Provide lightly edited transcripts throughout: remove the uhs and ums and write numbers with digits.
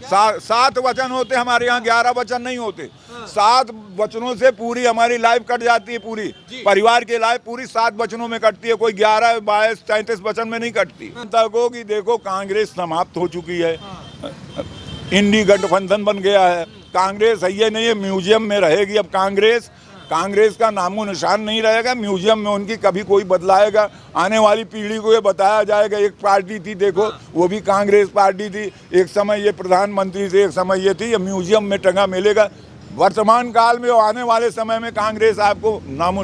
सात वचन होते, हमारे यहाँ 11 वचन नहीं होते। 7 वचनों से पूरी हमारी लाइफ कट जाती है, पूरी परिवार की लाइफ पूरी 7 वचनों में कटती है, कोई 11, 22, 33 वचन में नहीं कटती। जनता को कि देखो कांग्रेस समाप्त हो चुकी है, इंडी गठबंधन बन गया है, कांग्रेस है ये नहीं है, म्यूजियम में रहेगी। अब कांग्रेस का नामो निशान नहीं रहेगा, म्यूजियम में उनकी कभी कोई बदलाएगा। आने वाली पीढ़ी को ये बताया जाएगा एक पार्टी थी, देखो वो भी कांग्रेस पार्टी थी, एक समय ये प्रधानमंत्री थे, एक समय ये थी, ये म्यूजियम में टंगा मिलेगा। वर्तमान काल में और आने वाले समय में कांग्रेस आपको नामो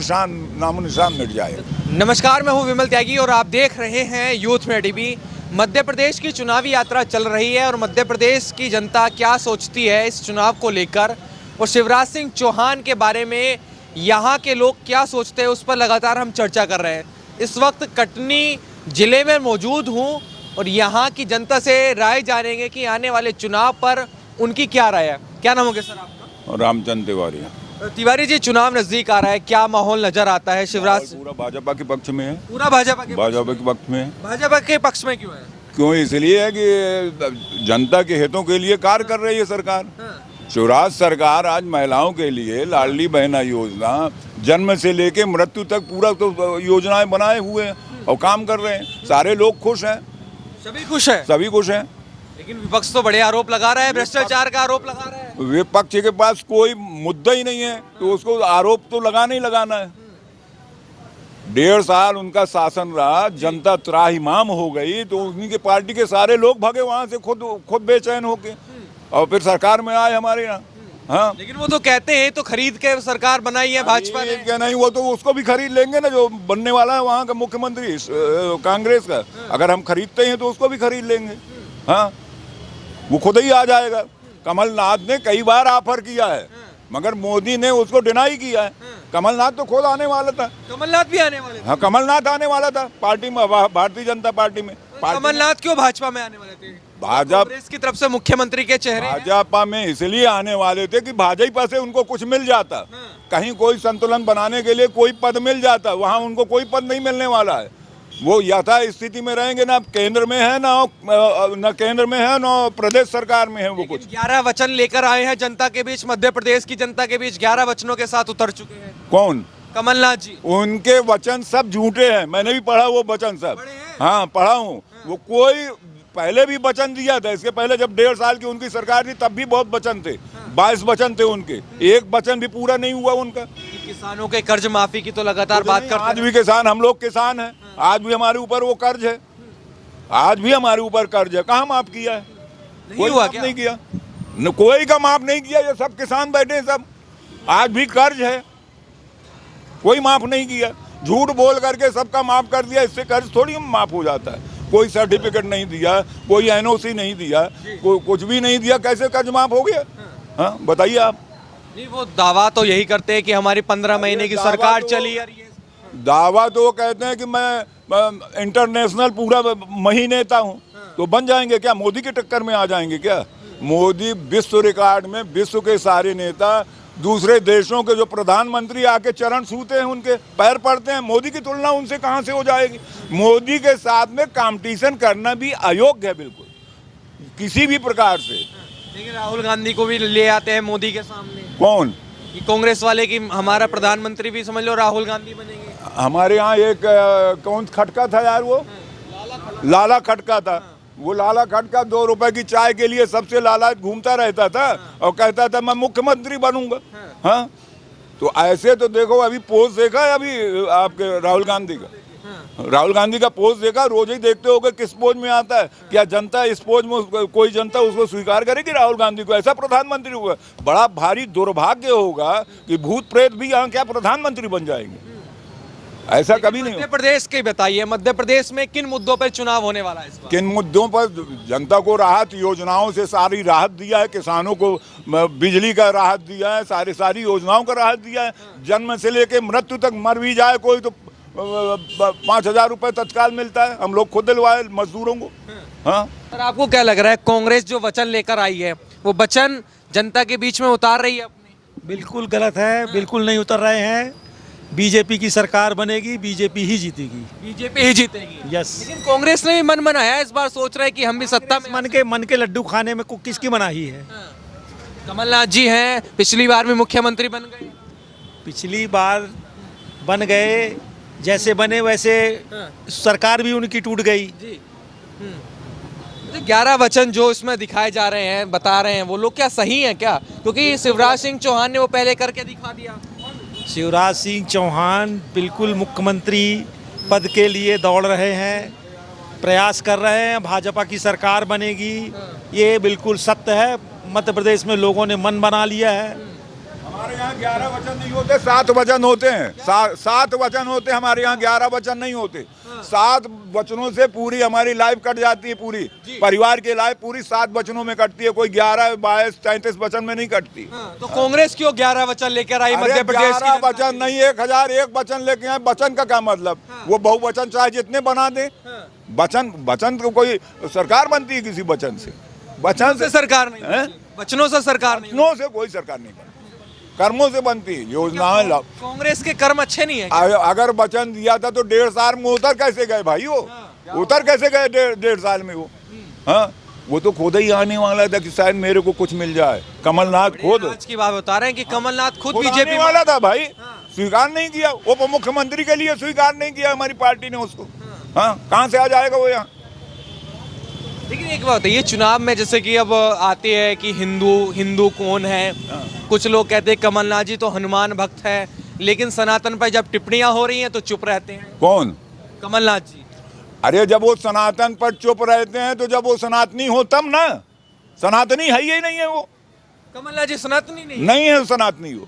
निशान मिट जाएगा। नमस्कार, मैं हूं विमल त्यागी और आप देख रहे हैं यूथ में टीवी। मध्य प्रदेश की चुनावी यात्रा चल रही है और मध्य प्रदेश की जनता क्या सोचती है इस चुनाव को लेकर और शिवराज सिंह चौहान के बारे में यहाँ के लोग क्या सोचते हैं, उस पर लगातार हम चर्चा कर रहे हैं। इस वक्त कटनी जिले में मौजूद हूँ और यहाँ की जनता से राय जानेंगे कि आने वाले चुनाव पर उनकी क्या राय है। क्या नाम होगा सर आपका? रामचंद्र तिवारी। तिवारी जी, चुनाव नजदीक आ रहा है, क्या माहौल नजर आता है? शिवराज पूरा भाजपा के पक्ष में है। पूरा भाजपा के पक्ष में है। भाजपा के पक्ष में क्यों है? क्यों? इसलिए है कि जनता के हितों के लिए कार्य कर रही है सरकार। शिवराज सरकार आज महिलाओं के लिए लाडली बहना योजना, जन्म से लेके मृत्यु तक पूरा तो योजनाएं बनाए हुए हैं और काम कर रहे हैं। सारे लोग खुश हैं, सभी खुश हैं, सभी खुश हैं। लेकिन विपक्ष तो बड़े आरोप लगा रहा है, भ्रष्टाचार का आरोप लगा रहा है। विपक्ष के पास कोई मुद्दा ही नहीं है तो उसको आरोप तो लगाना ही लगाना है। 1.5 साल उनका शासन रहा, जनता त्राहिमाम हो गई तो उनकी पार्टी के सारे लोग भागे वहां से खुद बेचैन होके और फिर सरकार में आए हमारे यहाँ। हाँ, लेकिन वो तो कहते हैं तो खरीद के सरकार बनाई है भाजपा ने। क्या नहीं, वो तो उसको भी खरीद लेंगे ना, जो बनने वाला है वहाँ का मुख्यमंत्री कांग्रेस का। अगर हम खरीदते हैं तो उसको भी खरीद लेंगे। हाँ, वो खुद ही आ जाएगा। कमलनाथ ने कई बार ऑफर किया है मगर मोदी ने उसको डिनाई किया है। कमलनाथ तो खुद आने वाला था। कमलनाथ भी आने वाले थे? हाँ, कमलनाथ आने वाला था पार्टी में, भारतीय जनता पार्टी में। कमलनाथ क्यों भाजपा में आने वाले थे? भाजपा कांग्रेस की तरफ से मुख्यमंत्री के चेहरे भाजपा में इसलिए आने वाले थे कि भाजपा से उनको कुछ मिल जाता, कहीं कोई संतुलन बनाने के लिए कोई पद मिल जाता। वहाँ उनको कोई पद नहीं मिलने वाला है। वो यथा स्थिति में रहेंगे, ना केंद्र में है ना केंद्र में है, ना प्रदेश सरकार में है। वो कुछ 11 वचन लेकर आए हैं जनता के बीच, मध्य प्रदेश की जनता के बीच 11 वचनों के साथ उतर चुके हैं। कौन? कमलनाथ जी। उनके वचन सब झूठे हैं, मैंने भी पढ़ा वो वचन सब। हाँ, पढ़ा हूँ। वो कोई पहले भी वचन दिया था, इसके पहले जब 1.5 साल की उनकी सरकार थी तब भी बहुत वचन थे। 22 वचन थे उनके, एक वचन भी पूरा नहीं हुआ उनका। किसानों के कर्ज माफी की तो लगातार बात करते हैं। आज भी किसान, हम लोग किसान हैं, आज भी हमारे ऊपर वो कर्ज है, आज भी हमारे ऊपर कर्ज है। कहाँ माफ किया है? नहीं हुआ क्या? नहीं किया, कोई का माफ नहीं किया। ये सब किसान बैठे हैं, सब आज भी कर्ज है, कोई माफ नहीं किया। झूठ बोल करके सबका माफ कर दिया, इससे कर्ज थोड़ी माफ हो जाता है। कोई सर्टिफिकेट नहीं दिया, कोई एनओसी नहीं दिया, कुछ भी नहीं दिया, कैसे कर्ज माफ हो गया? हाँ, बताइए आप। नहीं, वो दावा तो यही करते हैं कि हमारी 15 महीने की सरकार चली और ये दावा तो कहते हैं कि मैं इंटरनेशनल पूरा मही नेता हूँ। तो बन जाएंगे क्या? मोदी के टक्कर में आ जाएंगे क्या? मोदी विश्व रिकॉर्ड में, विश्व के सारे नेता, दूसरे देशों के जो प्रधानमंत्री आके चरण छूते हैं, उनके पैर पड़ते हैं। मोदी की तुलना उनसे कहाँ से हो जाएगी? मोदी के साथ में कंपटीशन करना भी अयोग्य है, बिल्कुल किसी भी प्रकार से। लेकिन राहुल गांधी को भी ले आते हैं मोदी के सामने। कौन? ये कांग्रेस वाले की हमारा प्रधानमंत्री भी समझ लो राहुल गांधी बनेंगे। हमारे यहाँ एक कौन खटका था यार, वो लाला खटका था। वो लाला खटका 2 रुपए की चाय के लिए सबसे लालाच घूमता रहता था और कहता था मैं मुख्यमंत्री बनूंगा। हाँ, तो ऐसे तो देखो, अभी पोस्ट देखा है अभी आपके राहुल गांधी का? राहुल गांधी का पोस्ट देखा? रोज ही देखते होगे किस पोज में आता है। क्या जनता इस पोज में, कोई जनता उसको स्वीकार करेगी राहुल गांधी को ऐसा प्रधानमंत्री हुआ? बड़ा भारी दुर्भाग्य होगा कि भूत प्रेत भी यहाँ क्या प्रधानमंत्री बन जाएंगे। ऐसा कभी नहीं। मध्य प्रदेश के बताइए, मध्य प्रदेश में किन मुद्दों पर चुनाव होने वाला है इस बार? किन मुद्दों पर? जनता को राहत, योजनाओं से सारी राहत दिया है, किसानों को बिजली का राहत दिया है, सारी योजनाओं का राहत दिया है। जन्म से लेके मृत्यु तक मर भी जाए कोई तो 5,000 रुपए तत्काल मिलता है। हम लोग खुद दिलवाए मजदूरों को। हाँ सर, आपको क्या लग रहा है, कांग्रेस जो वचन लेकर आई है वो वचन जनता के बीच में उतार रही है अपने? बिल्कुल गलत है, बिल्कुल नहीं उतर रहे हैं। बीजेपी की सरकार बनेगी, बीजेपी ही जीतेगी। बीजेपी ही जीतेगी। यस। लेकिन कांग्रेस ने भी मन बनाया, इस बार सोच रहा है कि हम भी सत्ता में। मन के लड्डू खाने में किसकी मनाही है? कमलनाथ जी हैं, पिछली बार भी मुख्यमंत्री बन गए। पिछली बार बन गए, जैसे बने वैसे सरकार भी उनकी टूट गई। जी 11 वचन जो इसमें दिखाए जा रहे हैं, बता रहे हैं, वो लोग क्या सही हैं क्या? क्योंकि शिवराज सिंह चौहान ने वो पहले करके दिखा दिया। शिवराज सिंह चौहान बिल्कुल मुख्यमंत्री पद के लिए दौड़ रहे हैं, प्रयास कर रहे हैं, भाजपा की सरकार बनेगी, ये बिल्कुल सत्य है। मध्य प्रदेश में लोगों ने मन बना लिया है। हमारे यहाँ 11 वचन नहीं होते, 7 वचन होते हैं। 7 वचन होते हैं हमारे यहाँ, 11 वचन नहीं होते। 7 वचनों से पूरी हमारी लाइफ कट जाती है, पूरी परिवार की लाइफ पूरी 7 वचनों में कटती है। कोई 11, 22, 33 वचन में नहीं कटती। तो कांग्रेस क्यों 11 वचन लेकर आई मध्य प्रदेश की? 11 वचन नहीं, 1001 वचन लेके आए। वचन का क्या मतलब? वो बहुवचन चाहे जितने बना दे, वचन तो कोई सरकार बनती है किसी वचन से? वचन से सरकार नहीं बनती। वचनों से सरकार नहीं, वचनों से कोई सरकार नहीं बनती, कर्मों से बनती है। योजनाएं कांग्रेस के कर्म अच्छे नहीं है। अगर वचन दिया था तो 1.5 साल में उतर कैसे गए भाई? वो उतर कैसे गए 1.5 साल में? वो हाँ, वो तो खुद ही आने वाला था कि शायद मेरे को कुछ मिल जाए। कमलनाथ खुद आज की बात बता रहे हैं कि कमलनाथ खुद खुद बीजेपी आने वाला था भाई, स्वीकार नहीं किया। उप मुख्यमंत्री के लिए स्वीकार नहीं किया हमारी पार्टी ने उसको। हाँ, कहाँ से आ जाएगा वो यहाँ? लेकिन एक बात है, ये चुनाव में जैसे कि अब आती है कि हिंदू कौन है, कुछ लोग कहते हैं कमलनाथ जी तो हनुमान भक्त है, लेकिन सनातन पर जब टिप्पणियां हो रही हैं तो चुप रहते हैं। कौन? कमलनाथ जी। अरे जब वो सनातन पर चुप रहते हैं तो जब वो सनातनी हो तब ना। सनातनी है ही नहीं है वो। कमलनाथ जी सनातनी नहीं है सनातनी वो।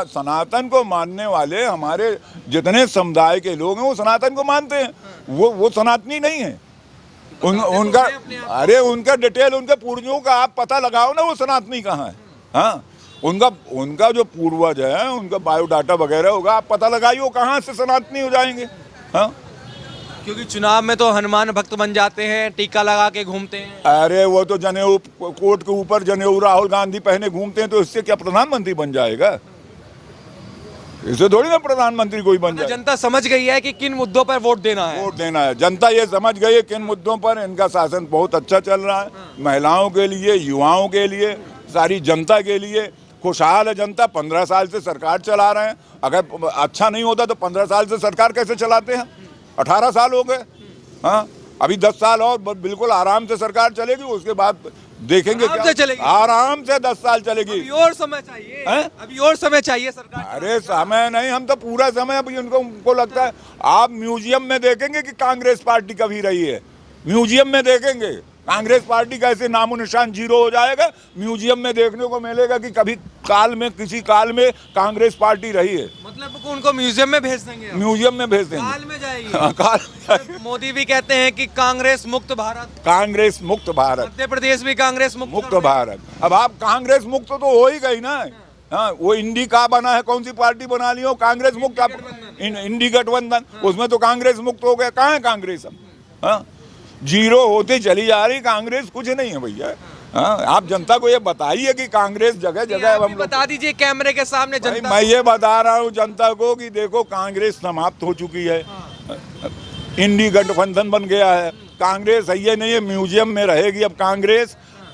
सनातन को मानने वाले हमारे जितने समुदाय के लोग हैं वो सनातन को मानते हैं। वो सनातनी नहीं है। उनका अरे उनका डिटेल, उनके पूर्वजों का आप पता लगाओ ना, वो सनातनी कहाँ है। हाँ, उनका जो पूर्वज है, उनका बायोडाटा वगैरह होगा, आप पता लगाइए कहाँ से सनातनी हो जाएंगे। हाँ, क्योंकि चुनाव में तो हनुमान भक्त बन जाते हैं, टीका लगा के घूमते हैं। अरे वो तो जनेऊ, कोट के ऊपर जनेऊ राहुल गांधी पहने घूमते हैं, तो इससे क्या प्रधानमंत्री बन जाएगा? इसे थोड़ी ना प्रधानमंत्री कोई बन जाए। जनता समझ गई है कि किन मुद्दों पर वोट देना है। वोट देना है, जनता ये समझ गई है किन मुद्दों पर इनका शासन बहुत अच्छा चल रहा है। महिलाओं के लिए, युवाओं के लिए, सारी जनता के लिए खुशहाल है जनता। 15 साल से सरकार चला रहे हैं। अगर अच्छा नहीं होता तो 15 साल से सरकार कैसे चलाते हैं? 18 साल हो गए। हाँ, अभी 10 साल और बिल्कुल आराम से सरकार चलेगी, उसके बाद देखेंगे आराम क्या। से चलेगी। आराम से 10 साल चलेगी। अभी और समय चाहिए हैं? अभी और समय चाहिए सरकार। अरे समय नहीं, हम तो पूरा समय अभी उनको लगता है। आप म्यूजियम में देखेंगे कि कांग्रेस पार्टी कभी रही है। म्यूजियम में देखेंगे कांग्रेस पार्टी का ऐसे नामो निशान जीरो हो जाएगा। म्यूजियम में देखने को मिलेगा कि कभी किसी काल में कांग्रेस पार्टी रही है। मतलब उनको म्यूजियम में भेज देंगे। म्यूजियम में भेज देंगे। काल में जाएगी। काल में जाएगी। मोदी भी कहते हैं कि कांग्रेस मुक्त भारत। कांग्रेस मुक्त भारत। मध्य प्रदेश भी कांग्रेस मुक्त भारत। अब आप कांग्रेस मुक्त तो हो ही गई ना। हाँ, वो इंडी का बना है, कौन सी पार्टी बना ली हो? कांग्रेस मुक्त। इंडी गठबंधन, उसमें तो कांग्रेस मुक्त हो गया। कहाँ है कांग्रेस अब? हाँ, जीरो होती चली जा रही कांग्रेस। कुछ नहीं है भैया। हाँ, आप जनता को ये बताइए कि कांग्रेस जगह जगह हम बता दीजिए कैमरे के सामने जनता। मैं ये बता रहा हूँ जनता को कि देखो कांग्रेस समाप्त हो चुकी है। इंडी गठबंधन बन गया है। कांग्रेस है ये नहीं है, म्यूजियम में रहेगी अब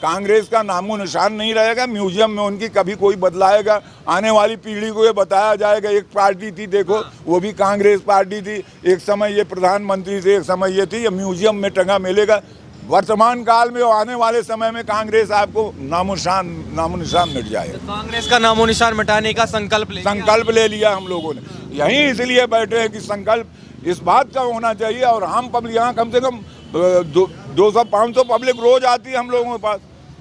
कांग्रेस का नामो निशान नहीं रहेगा। म्यूजियम में उनकी कभी कोई बदलाएगा। आने वाली पीढ़ी को ये बताया जाएगा एक पार्टी थी, देखो वो भी कांग्रेस पार्टी थी, एक समय ये प्रधानमंत्री थे, एक समय ये थी। ये म्यूजियम में टंगा मिलेगा। वर्तमान काल में और आने वाले समय में कांग्रेस आपको नामो निशान मिट जाएगा। तो कांग्रेस का नामो निशान मिटाने का संकल्प ले लिया हम लोगों ने। यही इसलिए बैठे हैं कि संकल्प इस बात का होना चाहिए। और हम पब्लिक यहाँ कम से कम 200-500 पब्लिक रोज आती है हम लोगों के पास।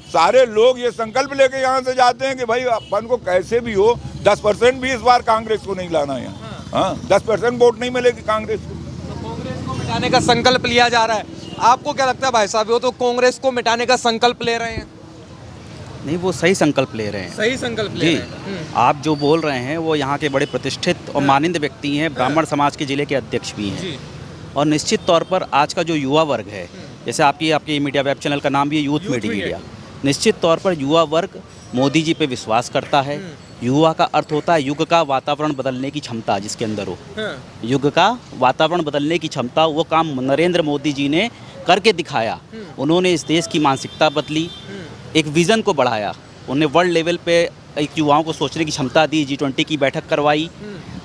सारे लोग ये संकल्प लेके यहाँ से जाते हैं कि भाई अपन को कैसे भी हो 10% भी इस बार कांग्रेस को नहीं लाना है यहाँ। हाँ, 10% वोट नहीं मिलेगी कांग्रेस को। तो कांग्रेस को मिटाने का संकल्प लिया जा रहा है। आपको क्या लगता है भाई साहब, वो तो कांग्रेस को मिटाने का संकल्प ले रहे हैं? नहीं, वो सही संकल्प ले रहे हैं। सही संकल्प ले रहे हैं। आप जो बोल रहे हैं वो यहाँ के बड़े प्रतिष्ठित और मानिंद व्यक्ति हैं, ब्राह्मण समाज के जिले के अध्यक्ष भी हैं। और निश्चित तौर पर आज का जो युवा वर्ग है, जैसे आपके मीडिया वेब चैनल का नाम भी है यूथ मीडिया, निश्चित तौर पर युवा वर्ग मोदी जी पे विश्वास करता है। युवा का अर्थ होता है युग का वातावरण बदलने की क्षमता जिसके अंदर हो। युग का वातावरण बदलने की क्षमता, वो काम नरेंद्र मोदी जी ने करके दिखाया। उन्होंने इस देश की मानसिकता बदली, एक विज़न को बढ़ाया, उन्हें वर्ल्ड लेवल पे एक युवाओं को सोचने की क्षमता दी, G20 की बैठक करवाई।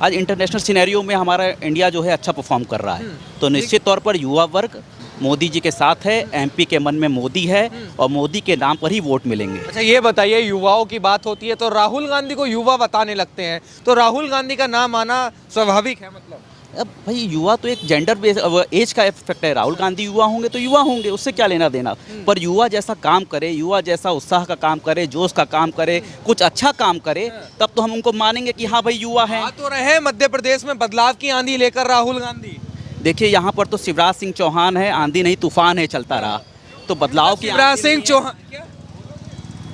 आज इंटरनेशनल सिनेरियो में हमारा इंडिया जो है अच्छा परफॉर्म कर रहा है। तो निश्चित तौर पर युवा वर्ग मोदी जी के साथ है, MP के मन में मोदी है और मोदी के नाम पर ही वोट मिलेंगे। अच्छा ये बताइए, युवाओं की बात होती है तो राहुल गांधी को युवा बताने लगते हैं, तो राहुल गांधी का नाम आना स्वाभाविक है? मतलब अब भाई युवा तो एक जेंडर बेस एज का इफेक्ट है। राहुल गांधी युवा होंगे तो युवा होंगे, उससे क्या लेना देना। पर युवा जैसा काम करे, युवा जैसा उत्साह का काम करे, जोश का काम करे, कुछ अच्छा काम करे, तब तो हम उनको मानेंगे कि हाँ भाई युवा हैं। आ तो रहे मध्य प्रदेश में बदलाव की आंधी लेकर राहुल गांधी। देखिए यहाँ पर तो शिवराज सिंह चौहान है, आंधी नहीं तूफान है चलता रहा। तो बदलाव की शिवराज सिंह चौहान,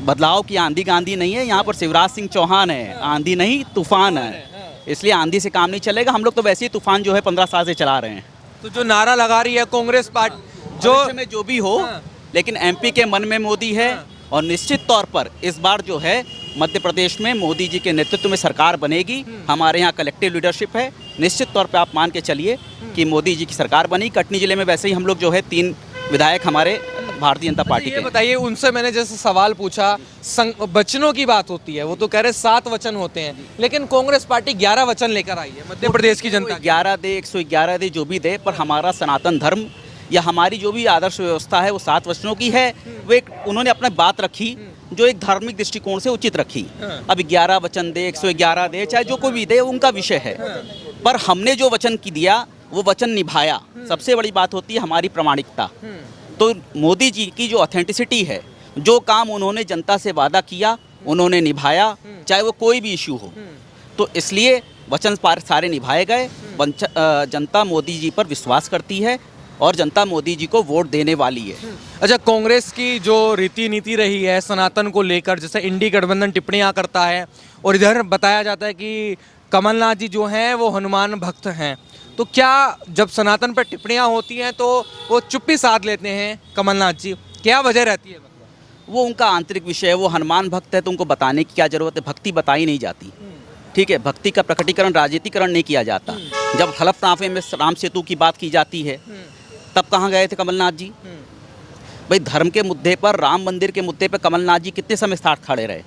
बदलाव की आंधी गांधी नहीं है, यहाँ पर शिवराज सिंह चौहान है, आंधी नहीं तूफान है। इसलिए आंधी से काम नहीं चलेगा। हम लोग तो वैसे ही तूफान जो है 15 साल से चला रहे हैं। तो जो नारा लगा रही है कांग्रेस पार्टी, भविष्य में जो भी हो, लेकिन MP के मन में मोदी है। और निश्चित तौर पर इस बार जो है मध्य प्रदेश में मोदी जी के नेतृत्व में सरकार बनेगी। हमारे यहाँ कलेक्टिव लीडरशिप है। निश्चित तौर पे आप मान के चलिए कि मोदी जी की सरकार बनी। कटनी जिले में वैसे ही हम लोग जो है 3 विधायक हमारे भारतीय जनता पार्टी ये के। बताइए, उनसे मैंने जैसे सवाल पूछा, वचनों की बात होती है, वो तो कह रहे 7 वचन होते हैं, लेकिन कांग्रेस पार्टी 11 वचन लेकर आई है मध्य प्रदेश की जनता। 11 दे, 111 दे, जो भी दे, पर हमारा सनातन धर्म या हमारी जो भी आदर्श व्यवस्था है वो 7 वचनों की है। वो एक उन्होंने अपना बात रखी जो एक धार्मिक दृष्टिकोण से उचित रखी। अब 11 वचन दे, 111 दे, चाहे जो कोई भी दे, उनका विषय है। पर हमने जो वचन की दिया वो वचन निभाया। सबसे बड़ी बात होती है हमारी प्रामाणिकता। तो मोदी जी की जो ऑथेंटिसिटी है, जो काम उन्होंने जनता से वादा किया उन्होंने निभाया, चाहे वो कोई भी इश्यू हो। तो इसलिए वचन सारे निभाए गए। जनता मोदी जी पर विश्वास करती है और जनता मोदी जी को वोट देने वाली है। अच्छा, कांग्रेस की जो रीति नीति रही है सनातन को लेकर, जैसे इंडी गठबंधन टिप्पणियां करता है और इधर बताया जाता है कि कमलनाथ जी जो हैं वो हनुमान भक्त हैं, तो क्या जब सनातन पर टिप्पणियां होती हैं तो वो चुप्पी साध लेते हैं कमलनाथ जी? क्या वजह रहती है? मतलब वो उनका आंतरिक विषय है। वो हनुमान भक्त है तो उनको बताने की क्या जरूरत है? भक्ति बताई नहीं जाती, ठीक है। भक्ति का प्रकटीकरण, राजनीतिकरण नहीं किया जाता। जब हलफनामे में राम सेतु की बात की जाती है तब कहाँ गए थे कमलनाथ जी? भाई धर्म के मुद्दे पर, राम मंदिर के मुद्दे पर कमलनाथ जी कितने समय साथ खड़े रहे,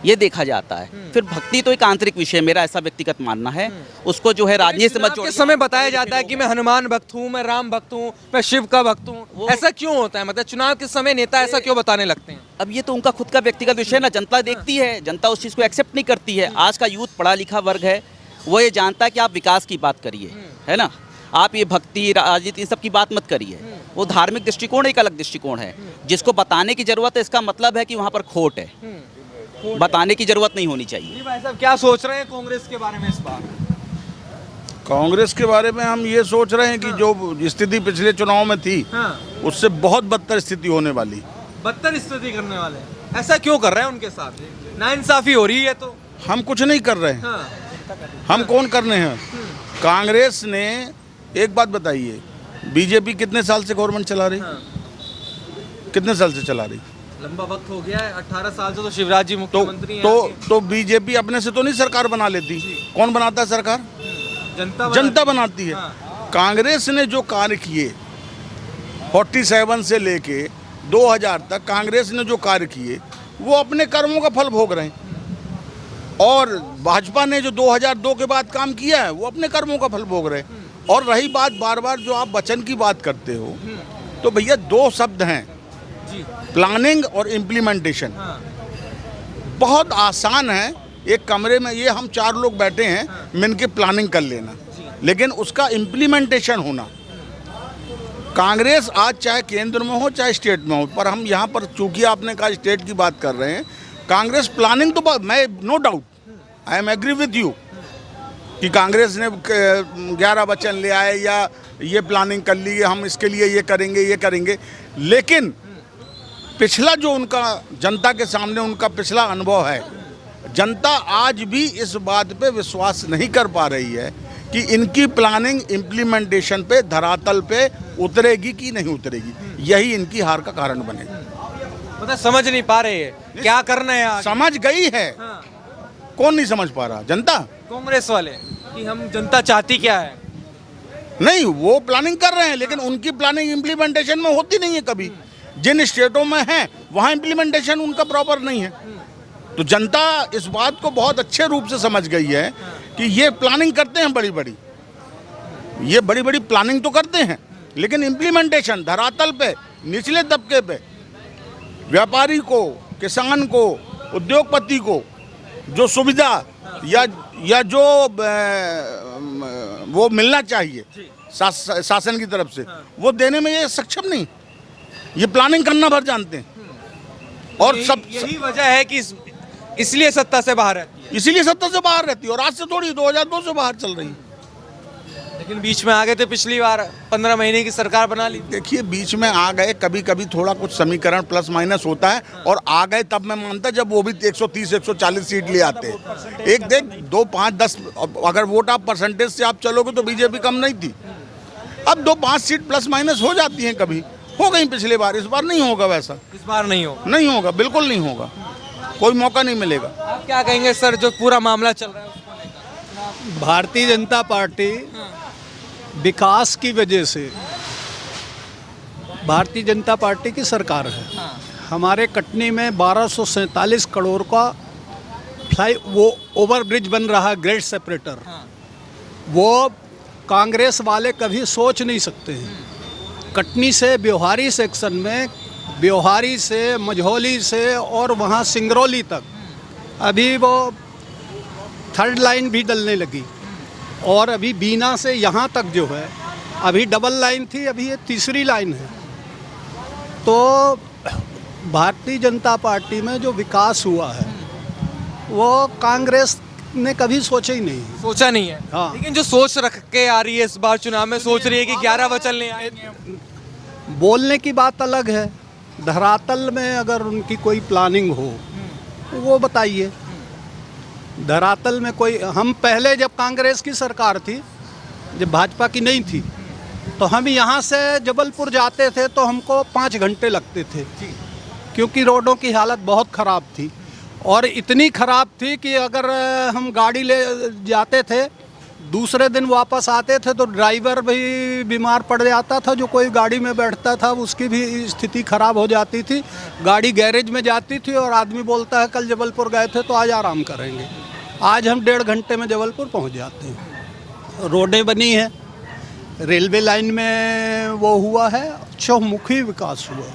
ये देखा जाता है। फिर भक्ति तो एक आंतरिक विषय, मेरा ऐसा व्यक्तिगत मानना है। उसको जो है राजनीति से मत जोड़िए। समय बताया जाता है कि मैं हनुमान भक्त हूँ, मैं राम भक्त हूँ, मैं शिव का भक्त हूँ। ऐसा क्यों होता है? मतलब चुनाव के समय नेता ऐसा क्यों बताने लगते हैं? अब ये तो उनका खुद का व्यक्तिगत विषय ना, जनता देखती है, जनता उस चीज़ को एक्सेप्ट नहीं करती है। आज का यूथ पढ़ा लिखा वर्ग है, वो ये जानता है कि आप विकास की बात करिए, है ना। आप ये भक्ति, राजनीति, इन सब की बात मत करिए। वो धार्मिक दृष्टिकोण एक अलग दृष्टिकोण है। जिसको बताने की जरूरत है, इसका मतलब है कि वहाँ पर खोट है। बताने की जरूरत नहीं होनी चाहिए। भाई साहब क्या सोच रहे हैं कांग्रेस के बारे में इस बार? कांग्रेस के बारे में हम ये सोच रहे हैं कि जो स्थिति पिछले चुनाव में थी उससे बहुत बदतर स्थिति होने वाली। बदतर स्थिति करने वाले ऐसा क्यों कर रहे हैं? उनके साथ नाइंसाफी हो रही है। तो हम कुछ नहीं कर रहे हैं। हम कौन करने हैं? कांग्रेस ने, एक बात बताइए, बीजेपी कितने साल से गवर्नमेंट चला रही? कितने साल से चला रही? लंबा वक्त हो गया है, 18 साल से तो शिवराज जी मुख्यमंत्री हैं। तो बीजेपी अपने से तो नहीं सरकार बना लेती। कौन बनाता है सरकार? जनता बनाती है। कांग्रेस ने जो कार्य किए 47 से लेके 2000 तक, कांग्रेस ने जो कार्य किए वो अपने कर्मों का फल भोग रहे हैं। और भाजपा ने जो 2002 के बाद काम किया है वो अपने कर्मों का फल भोग रहे हैं। और रही बात बार बार जो आप वचन की बात करते हो, तो भैया 2 शब्द हैं, प्लानिंग और इम्प्लीमेंटेशन। बहुत आसान है, एक कमरे में ये हम 4 लोग बैठे हैं, मिलके प्लानिंग कर लेना, लेकिन उसका इम्प्लीमेंटेशन होना। कांग्रेस आज चाहे केंद्र में हो चाहे स्टेट में हो, पर हम यहाँ पर चूंकि आपने कहा स्टेट की बात कर रहे हैं, कांग्रेस प्लानिंग तो मैं no doubt, I am agree with you कि कांग्रेस ने 11 वचन ले आए या ये प्लानिंग कर ली, हम इसके लिए ये करेंगे, लेकिन पिछला जो उनका जनता के सामने उनका पिछला अनुभव है, जनता आज भी इस बात पे विश्वास नहीं कर पा रही है कि इनकी प्लानिंग इम्प्लीमेंटेशन पे, धरातल पे उतरेगी कि नहीं उतरेगी। यही इनकी हार का कारण बनेगा। मतलब समझ नहीं पा रहे हैं क्या करना है। समझ गई है, कौन नहीं समझ पा रहा? जनता कांग्रेस वाले कि हम जनता चाहती क्या है। नहीं, वो प्लानिंग कर रहे हैं, लेकिन उनकी प्लानिंग इम्प्लीमेंटेशन में होती नहीं है कभी। जिन स्टेटों में है वहाँ इम्प्लीमेंटेशन उनका प्रॉपर नहीं है। तो जनता इस बात को बहुत अच्छे रूप से समझ गई है कि ये प्लानिंग करते हैं बड़ी बड़ी, ये बड़ी बड़ी प्लानिंग तो करते हैं, लेकिन इम्प्लीमेंटेशन धरातल पे, निचले तबके पे, व्यापारी को, किसान को, उद्योगपति को जो सुविधा या जो वो मिलना चाहिए शासन की तरफ से, वो देने में ये सक्षम नहीं। ये प्लानिंग करना भर जानते हैं और यही वजह है कि इसलिए सत्ता से बाहर है। इसीलिए सत्ता से बाहर रहती है। और आज से थोड़ी 2002 से बाहर चल रही है। लेकिन बीच में आ गए थे, पिछली बार 15 महीने की सरकार बना ली। देखिए, बीच में आ गए, कभी कभी थोड़ा कुछ समीकरण प्लस माइनस होता है, और आ गए तब मैं मानता जब वो भी 130-140 सीट ले आते। एक देख 2, 5, 10 अगर वोट आप परसेंटेज से आप चलोगे तो बीजेपी कम नहीं थी। अब 2-5 सीट प्लस माइनस हो जाती हैं, कभी हो गई पिछले बार, इस बार नहीं होगा वैसा। इस बार नहीं हो, नहीं होगा, बिल्कुल नहीं होगा, कोई मौका नहीं मिलेगा। आप क्या कहेंगे सर, जो पूरा मामला चल रहा है उसको लेकर? भारतीय जनता पार्टी विकास की वजह से, भारतीय जनता पार्टी की सरकार है। हमारे कटनी में 1247 करोड़ का वो ओवरब्रिज बन रहा है, ग्रेड सेपरेटर। वो कांग्रेस वाले कभी सोच नहीं सकते हैं। कटनी से ब्योहारी सेक्शन में, ब्योहारी से मझौली से और वहाँ सिंगरौली तक अभी वो 3rd लाइन भी डलने लगी, और अभी बीना से यहाँ तक जो है अभी डबल लाइन थी, अभी ये 3री लाइन है। तो भारतीय जनता पार्टी में जो विकास हुआ है वो कांग्रेस ने कभी सोचा ही नहीं। सोचा नहीं है। हाँ। लेकिन जो सोच रख के आ रही है इस बार चुनाव में, सोच रही है कि 11 वचन ले आएंगे। बोलने की बात अलग है, धरातल में अगर उनकी कोई प्लानिंग हो वो बताइए। धरातल में कोई, हम पहले जब कांग्रेस की सरकार थी, जब भाजपा की नहीं थी, तो हम यहाँ से जबलपुर जाते थे तो हमको 5 घंटे लगते थे, क्योंकि रोडों की हालत बहुत ख़राब थी। और इतनी ख़राब थी कि अगर हम गाड़ी ले जाते थे, दूसरे दिन वापस आते थे तो ड्राइवर भी बीमार पड़ जाता था, जो कोई गाड़ी में बैठता था उसकी भी स्थिति ख़राब हो जाती थी। गाड़ी गैरेज में जाती थी और आदमी बोलता है कल जबलपुर गए थे तो आज आराम करेंगे। आज हम 1.5 घंटे में जबलपुर पहुंच जाते हैं। रोडें बनी हैं, रेलवे लाइन में वो हुआ है, चहुमुखी विकास हुआ,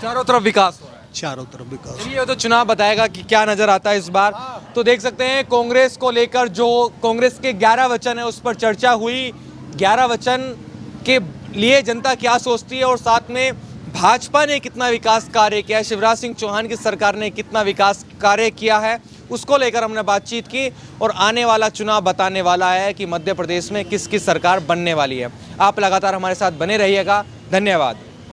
चारों तरफ विकास हो रहा है। चारों तरफ विकास। ये तो चुनाव बताएगा कि क्या नजर आता है इस बार। तो देख सकते हैं कांग्रेस को लेकर जो कांग्रेस के 11 वचन है उस पर चर्चा हुई। 11 वचन के लिए जनता क्या सोचती है, और साथ में भाजपा ने कितना विकास कार्य किया है, शिवराज सिंह चौहान की सरकार ने कितना विकास कार्य किया है, उसको लेकर हमने बातचीत की। और आने वाला चुनाव बताने वाला है कि मध्य प्रदेश में किसकी सरकार बनने वाली है। आप लगातार हमारे साथ बने रहिएगा। धन्यवाद।